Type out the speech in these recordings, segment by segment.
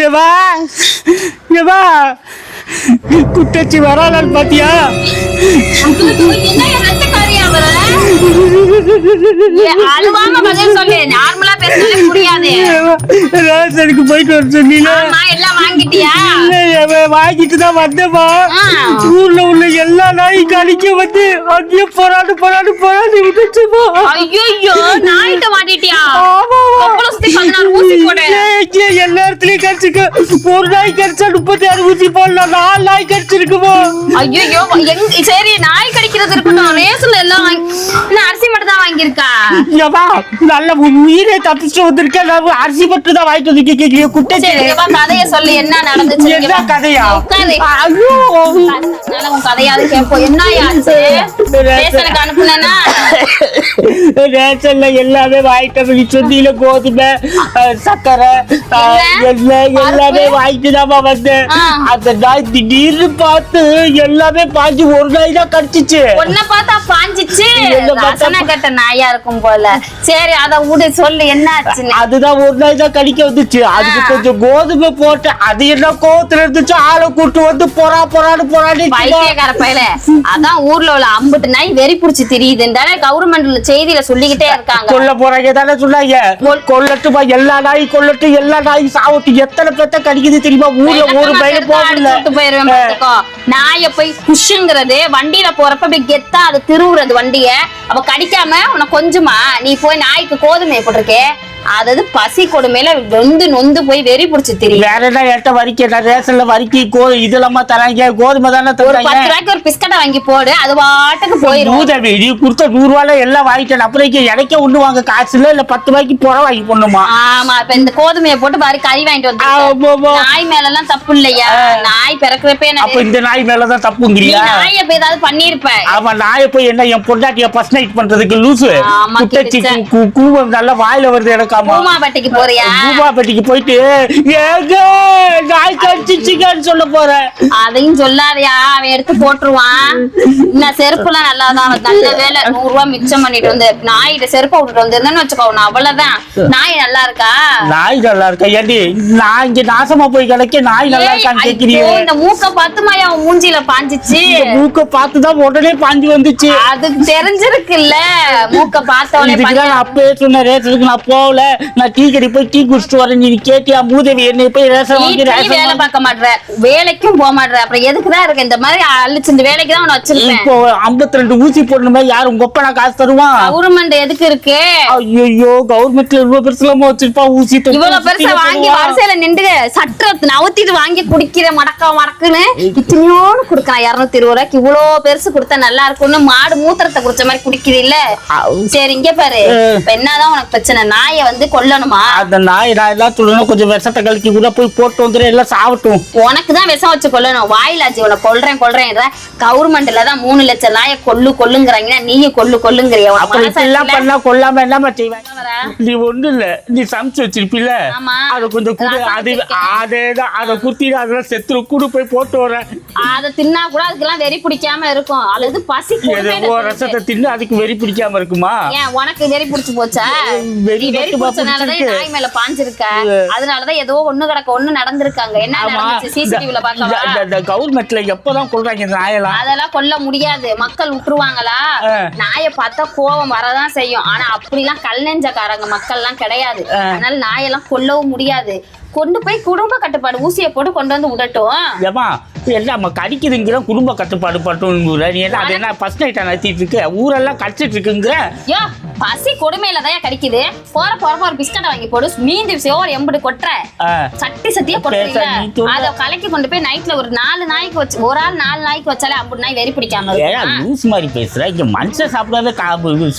ஏவா ஏவா குட்டச்சி வராளான்னு பாத்தியா? ரேஷனுக்கு போயிட்டு வர சொன்னீங்க, வாங்கிட்டு தான் வந்தேமா. ஊர்ல உள்ள எல்லா நாயும் கடிக்க வந்து அங்கேயே போராடு போராடு போராடி விட்டுச்சுமா. எல்லா இடத்துலயும் கடிச்சுக்க. ஒரு நாய் கடிச்சா 36 ஊசி போடலாம், 4 நாய் கடிச்சிருக்குமோ. ஐயோ சரி, நாய் கடிக்கிறது இருக்கட்டும், ரேஷன்ல எல்லாம் அரிசி மட்டும் தான் வாங்கியிருக்கா. நல்ல உயிரை தப்பிச்சு வந்திருக்கேன். அரிசி மட்டும் தான் வாங்கிட்டு வந்து குட்டை. கதைய சொல்லு, என்ன நடந்துச்சு? என்ன கதையா? ஐயோ கதையாவது கேட்போம். என்ன ஆச்சு? ரேஷனுக்கு அனுப்புனா ரேஷன்ல எல்லாமே வாங்கிட்டு சொந்தியில கோதுமை சக்கரை எல்லாமே வாங்கிட்டு தான் வந்தேன். அந்த நாய் திடீர்னு பார்த்து எல்லாமே பாஞ்சு ஒரு நாய் தான் கடிச்சிச்சு. ஒன்ன பார்த்தா பாஞ்சிச்சு, கட்ட நாயா இருக்கும் போல. சரி அத விடு, சொல்லு என்ன ஆச்சு? அதுதான் ஒரு நாய் தான் கடிக்க வந்துச்சு. அதுக்கு கொஞ்சம் கோதுமை போட்டு அது என்ன கோவத்துல இருந்துச்சு, ஆளை கூட்டு வந்து போரான்னு பைத்தியக்கார பையல. அதான் ஊர்ல உள்ள 50 நாய் வெறி புடிச்சு தெரியுதுன்னு கவர்மெண்ட்ல செய்தியில சொல்லிக்கிட்டே இருக்காங்க. கொல்ல போறாங்க தானே சொன்னாங்க. கொல்லட்டுமா, எல்லா நாயும் கொல்லட்டும், எல்லா நாயும் சாவட்டும். எத்தனை பேத்த கடிக்குது தெரியுமா? ஊர்ல ஒரு பையன் போயிருவேன். நாய போய் குஷுங்கிறது வண்டியில போறப்ப போய் கெத்தா அது திருவுறது வண்டிய. அவ கடிக்காம உனக்கு கொஞ்சமா நீ போய் நாய்க்கு கோதுமை போட்டிருக்கே, அதாவது பசி கொடுமையில நொந்து போய் வெறி புடிச்சு தெரியும். வேற என்ன ஏட்ட வரிக்க ரேஷன்ல வரிக்கி இதெல்லாம தராங்க, கோதுமை தானே ஒரு 10 ரூபாய்க்கு ஒரு பிஸ்கட்டை வாங்கி போடு, அது பாட்டுக்கு போயிடும். உதவி நீ கொடுத்த 100 ரூபாயில எல்லாம் வாங்கிட்டேன். அப்புறம் எனக்கே ஒண்ணு வாங்க காசு இல்ல 10 ரூபாய்க்கு புற வாங்கி போடணுமா? ஆமா, இப்ப இந்த கோதுமையை போட்டு பாரு கறி வாங்கிட்டு வந்து. நாய் மேல எல்லாம் தப்பு இல்லையா? நாய் பிறக்கிறப்ப அப்ப இந்த நாய் மேலதான் தப்புங்கிறியா? நாயை போய் ஏதாவது பண்ணிருப்பேன். ஆமா, நாயை போய் என்ன என் பொண்டாட்டிய ஃபர்ஸ்ட் நைட் பண்றதுக்கு லூசு குட்டச்சி கூவம் நல்லா வாயில வருது எனக்கு. பூமாபட்டிக்கு போறியா? பூமாபட்டிக்கு போயிட்டு நாய் கடிச்சிச்சுன்னு சொல்ல போறேன். அதையும் சொல்லாதயா, அவன் எடுத்து போட்டுருவான். இந்த செருப்பு எல்லாம் நல்லாதான், நல்ல வேலை 100 ரூபாய் மிச்சம் பண்ணிட்டு வந்து நாயிட்ட செருப்பை விட்டுட்டு வந்திருந்தேன்னு வச்சுக்கோ, அவ்வளவுதான். நாய் நல்லா இருக்கா? நாய் நல்லா இருக்கா? ஏடி நான் இங்க நாசமா போய் கிடைக்க நாய் நல்லா இருக்கான்னு கேக்குறீங்க? இந்த மூக்க பார்த்துமாயா அவன் மூஞ்சில பாஞ்சிச்சு. மூக்க பார்த்துதான் உடனே பாஞ்சு வந்துச்சு. அது தெரிஞ்சிருக்குல்ல, மூக்க பார்த்தவனே. நான் அப்பவே சொன்ன ரேஷனுக்கு நான் போகல, நான் டீ கடை போய் டீ குடிச்சிட்டு வரேன். நீ கேட்டியா மூதேவி? என்னை போய் ரேஷன் வாங்கி வேலை பார்க்க மாட்டேற, வேலைக்கும் போக மாட்டேற, அப்புறம் எதுக்குதான் இருக்க? இந்த மாதிரி அழிச்சு இந்த வேலைக்கு தான் உன்னை வச்சிருக்கேன். இப்போ 52 ஊசி போடணும் மாதிரி யாரும் உங்க அப்பா காசு தருவான்? கவர்மெண்ட் எதுக்கு இருக்கு? ஐயோ, கவர்மெண்ட்ல இவ்வளவு பெருசுலாம வச்சிருப்பா ஊசி. இவ்வளவு பெருசா வாங்கி வரிசையில நின்று சட்டத்தை நவுத்திட்டு வாங்கி குடிக்கிற மடக்குன்னு இத்தனையோடு குடுக்கலாம். 220 ரூபாய்க்கு இவ்வளவு பெருசு கொடுத்தா நல்லா இருக்கும்னு மாடு மூத்திரத்தை குடிச்ச மாதிரி குடிக்கிறீ இல்ல? சரி இங்க பாரு, இப்ப என்னதான் உனக்கு பிரச்சனை? நாயை வந்து கொல்லணுமா? அந்த நாய் நான் எல்லாம் சொல்லணும், கொஞ்சம் விஷத்தை கலக்கி கூட போய் போட்டு வந்துடும், எல்லாம் சாவட்டும். உனக்குதான் விஷம் வச்சு கொல்லணும். வாயிலாச்சு உன கொல்றேன் கவர்மெண்ட்ல தான் 3 லட்சம் நாயை கொல்லுங்கிறாங்க, நீயும் கொல்லுங்கிறிய. எல்லாம் பண்ணா கொல்லாம என்ன செய்வேன்? நீ ஒண்ணு இல்ல, நீ சமைச்சு வச்சிருப்பில, அத கொஞ்சம் குடு. அதேதான், அதை குத்தி அதெல்லாம் செத்து கூடு போய் போட்டு வரேன். அதை தின்னா கூட அதுக்கெல்லாம் வெறி பிடிக்காம இருக்கும். அது பசி ரசத்தை தின்னு அதுக்கு வெறி பிடிக்காம இருக்குமா? ஏன் உனக்கு வெறி பிடிச்சு போச்சா? வெறி பிடிச்சனாலதான் நாய் மேல பாஞ்சிருக்க. அதனாலதான் ஏதோ ஒண்ணு நடந்திருக்காங்க. என்ன நடந்துச்சு சிசிடிவில பாக்க? கவர்மெண்ட்ல எப்பதான் கொல்றாங்க இந்த நாயெல்லாம்? அதெல்லாம் கொல்ல முடியாது. மக்கள் விட்டுருவாங்களா? நாயை பார்த்தா கோபம் வரதான் செய்யும். ஆனா அப்படிலாம் கல் நெஞ்சக்காரங்க மக்கள் எல்லாம் கிடையாது. அதனால நாயெல்லாம் கொல்லவும் முடியாது. கொண்டு போய் குடும்ப கட்டுப்பாடு ஊசியை போட்டு கொண்டு வந்து விடட்டும். எல்லாம் கடிக்குதுங்கிற குடும்ப கட்டுப்பாடு பட்டும். நீ என்ன அது என்ன ஃபர்ஸ்ட் நைட்டா நடத்திட்டு இருக்கு? ஊரெல்லாம் கடிச்சிட்டு இருக்குங்கிற. பசி கொடுமையில தான் கடிக்குது. போற ஒரு பிஸ்கட்டை வாங்கி போடு, மீந்து சோறு எம்புடு கொட்டுற சட்டியா கொட்டுறீங்க. அதை கலக்கி கொண்டு போய் நைட்ல ஒரு 4 நாய்க்கு வச்சு, ஒரு ஆள் 4 நாய்க்கு வச்சாலே 50 நாய் வெறி பிடிக்காம லூஸ் மாதிரி பேசுற. இங்க மனுஷன் சாப்பிடாத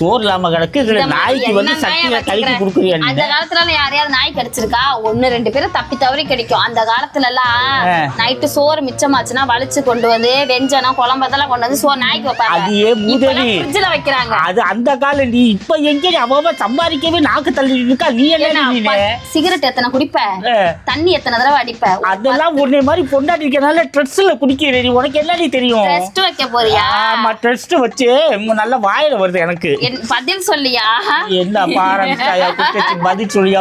சோறு இல்லாம கிடக்கு, நாய்க்கு வந்து சட்டியில கலக்கி கொடுக்குறியா? அந்த காலத்துல யாரையாவது நாய் கடிச்சிருக்கா? 1-2 பேரும் தப்பி தவறி கிடைக்கும். அந்த காலத்துல எல்லாம் நைட்டு சோறு மிச்சமா அதிகமாச்சுன்னா வலிச்சு கொண்டு வந்து வெஞ்சனம் குழம்பதெல்லாம் கொண்டு வந்து நாய்க்கு வைப்பாங்க. அது ஏன் மூதேவி ஃப்ரிட்ஜ்ல வைக்கிறாங்க. அது அந்த காலம். நீ இப்ப எங்க அவ சம்பாதிக்கவே நாக்கு தள்ளி இருக்கா. நீ என்ன சிகரெட் எத்தனை குடிப்ப, தண்ணி எத்தனை தடவை அடிப்ப? அதெல்லாம் உன்னை மாதிரி பொண்டாட்டிருக்கனால ட்ரெஸ்ல குடிக்கிற. நீ உனக்கு என்ன தெரியும்? டெஸ்ட் வைக்க போறியா? ஆமா டெஸ்ட் வச்சு நல்ல வாயில வருது எனக்கு. பதில் சொல்லியா? என்ன பாரம்பிச்சாயா பதில் சொல்லியா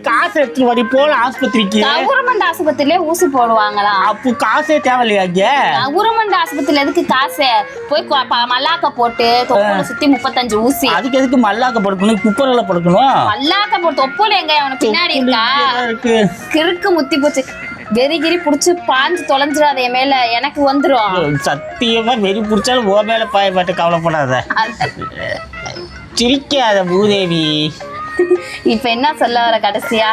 காசு எடுத்து வரி போல ஆஸ்பத்திரிக்கு. கவர்மெண்ட் ஆஸ்பத்திரியிலே ஊசி போடுவாங்களா? அப்போ காசே தேவையில்லையா? கவர்மெண்ட் ஆஸ்பத்திரியில எதுக்கு காசு? போய் மல்லாக்க போட்டு தொப்புல சுத்தி 35 ஊசி. அதுக்கு எதுக்கு மல்லாக்க படுக்கணும், குப்பரல படுக்கணும்? மல்லாக்க போட்டு தொப்புல எங்க அவனுக்கு பின்னாடி இருக்கா? கிறுக்கு முத்தி போச்சு. வெறிகிரி புடிச்சு பாஞ்சு தொலைஞ்சிடாத என் மேல, எனக்கு வந்துரும். சத்தியமா வெறி புடிச்சாலும் ஓ மேல பாய மாட்டேன், கவலைப்படாத. சிரிக்காத பூதேவி. இப்ப என்ன சொல்ல வர கடைசியா?